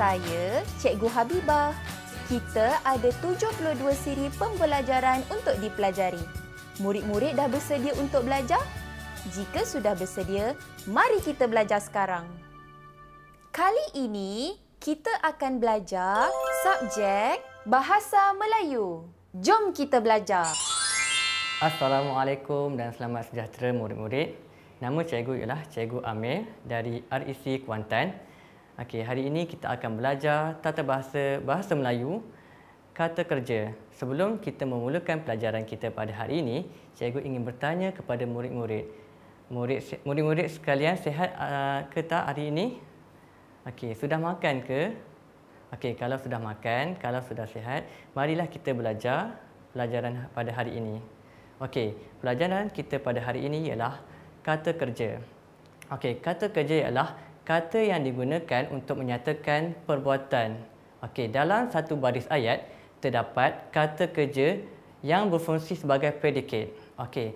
Saya, Cikgu Habibah. Kita ada 72 siri pembelajaran untuk dipelajari. Murid-murid dah bersedia untuk belajar? Jika sudah bersedia, mari kita belajar sekarang. Kali ini, kita akan belajar subjek Bahasa Melayu. Jom kita belajar. Assalamualaikum dan selamat sejahtera murid-murid. Nama cikgu ialah Cikgu Amir dari REC Kuantan. Okey, hari ini kita akan belajar tata bahasa Melayu, kata kerja. Sebelum kita memulakan pelajaran kita pada hari ini, cikgu ingin bertanya kepada murid-murid. Murid-murid sekalian, sihat ke tak hari ini? Okey, sudah makan ke? Okey, kalau sudah makan, kalau sudah sihat, marilah kita belajar pelajaran pada hari ini. Okey, pelajaran kita pada hari ini ialah kata kerja. Okey, kata kerja ialah kata yang digunakan untuk menyatakan perbuatan. Okey, dalam satu baris ayat terdapat kata kerja yang berfungsi sebagai predikat. Okey,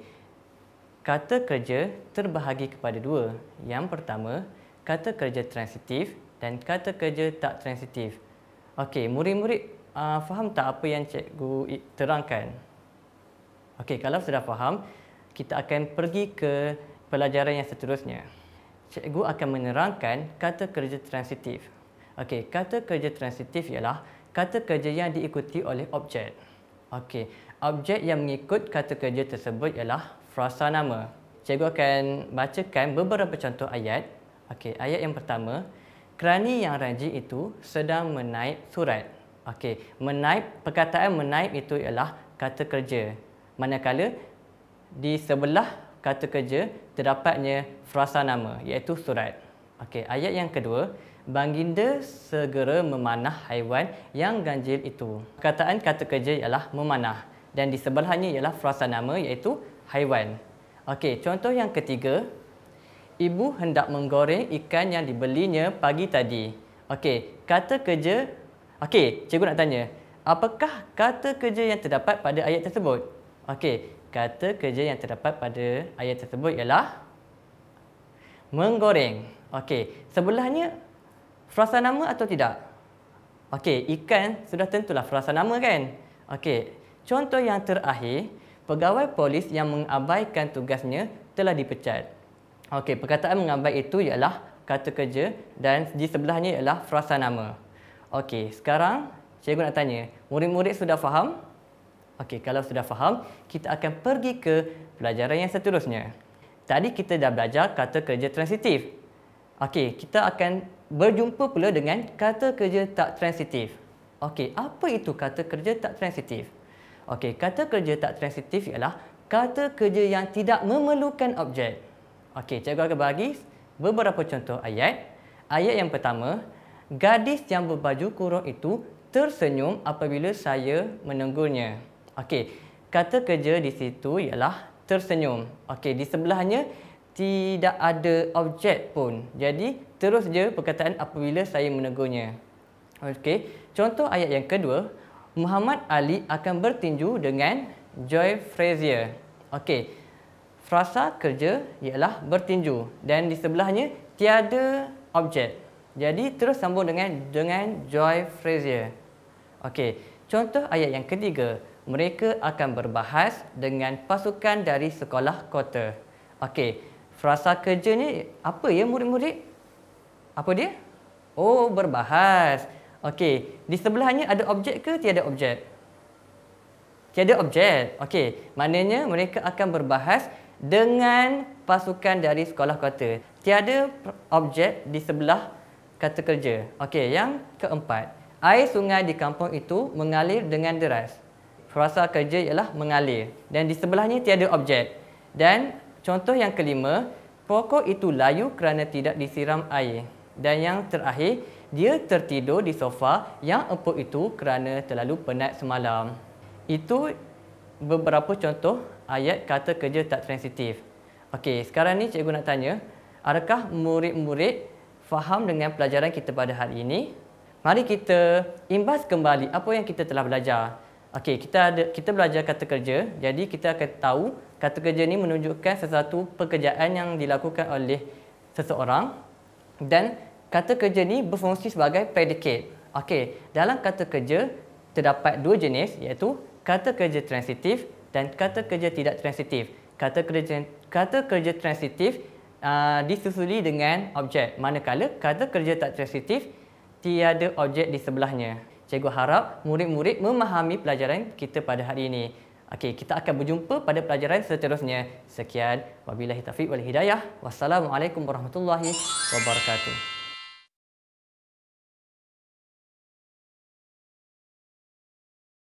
kata kerja terbahagi kepada dua. Yang pertama, kata kerja transitif dan kata kerja tak transitif. Okey, murid-murid faham tak apa yang cikgu terangkan? Okey, kalau sudah faham, kita akan pergi ke pelajaran yang seterusnya. Cikgu akan menerangkan kata kerja transitif. Okey, kata kerja transitif ialah kata kerja yang diikuti oleh objek. Okey, objek yang mengikut kata kerja tersebut ialah frasa nama. Cikgu akan bacakan beberapa contoh ayat. Okey, ayat yang pertama, kerani yang rajin itu sedang menaip surat. Okey, menaip, perkataan menaip itu ialah kata kerja. Manakala di sebelah kata kerja terdapatnya frasa nama iaitu surat. Okey, ayat yang kedua, baginda segera memanah haiwan yang ganjil itu. Perkataan kata kerja ialah memanah dan di sebelahnya ialah frasa nama iaitu haiwan. Okey, contoh yang ketiga, ibu hendak menggoreng ikan yang dibelinya pagi tadi. Okey, kata kerja. Okey, cikgu nak tanya, apakah kata kerja yang terdapat pada ayat tersebut? Okey, kata kerja yang terdapat pada ayat tersebut ialah menggoreng. Okey, sebelahnya frasa nama atau tidak? Okey, ikan sudah tentulah frasa nama kan? Okey, contoh yang terakhir, pegawai polis yang mengabaikan tugasnya telah dipecat. Okey, perkataan mengabai itu ialah kata kerja dan di sebelahnya ialah frasa nama. Okey, sekarang cikgu nak tanya, murid-murid sudah faham? Okey, kalau sudah faham, kita akan pergi ke pelajaran yang seterusnya. Tadi kita dah belajar kata kerja transitif. Okey, kita akan berjumpa pula dengan kata kerja tak transitif. Okey, apa itu kata kerja tak transitif? Okey, kata kerja tak transitif ialah kata kerja yang tidak memerlukan objek. Okey, cikgu akan bagi beberapa contoh ayat. Ayat yang pertama, gadis yang berbaju kurung itu tersenyum apabila saya menegurnya. Okey, kata kerja di situ ialah tersenyum. Okey, di sebelahnya tidak ada objek pun. Jadi, terus je perkataan apabila saya menegurnya. Okey, contoh ayat yang kedua, Muhammad Ali akan bertinju dengan Joy Frazier. Okey, frasa kerja ialah bertinju dan di sebelahnya tiada objek. Jadi, terus sambung dengan Joy Frazier. Okey, contoh ayat yang ketiga, mereka akan berbahas dengan pasukan dari sekolah kota. Okey, frasa kerja ni apa ya murid-murid? Apa dia? Oh, berbahas. Okey, di sebelahnya ada objek ke tiada objek? Tiada objek. Okey, maknanya mereka akan berbahas dengan pasukan dari sekolah kota. Tiada objek di sebelah kata kerja. Okey, yang keempat, air sungai di kampung itu mengalir dengan deras. Frasa kerja ialah mengalir dan di sebelahnya tiada objek. Dan contoh yang kelima, pokok itu layu kerana tidak disiram air. Dan yang terakhir, dia tertidur di sofa yang empuk itu kerana terlalu penat semalam. Itu beberapa contoh ayat kata kerja tak transitif. Okey, sekarang ni cikgu nak tanya, adakah murid-murid faham dengan pelajaran kita pada hari ini? Mari kita imbas kembali apa yang kita telah belajar. Okey, kita belajar kata kerja. Jadi kita akan tahu kata kerja ni menunjukkan sesuatu pekerjaan yang dilakukan oleh seseorang dan kata kerja ni berfungsi sebagai predicate. Okey, dalam kata kerja terdapat dua jenis, iaitu kata kerja transitif dan kata kerja tidak transitif. Kata kerja transitif disusuli dengan objek, manakala kata kerja tak transitif tiada objek di sebelahnya. Cikgu harap murid-murid memahami pelajaran kita pada hari ini. Okey, kita akan berjumpa pada pelajaran seterusnya. Sekian, wabillahi taufiq wal hidayah. Wassalamualaikum warahmatullahi wabarakatuh.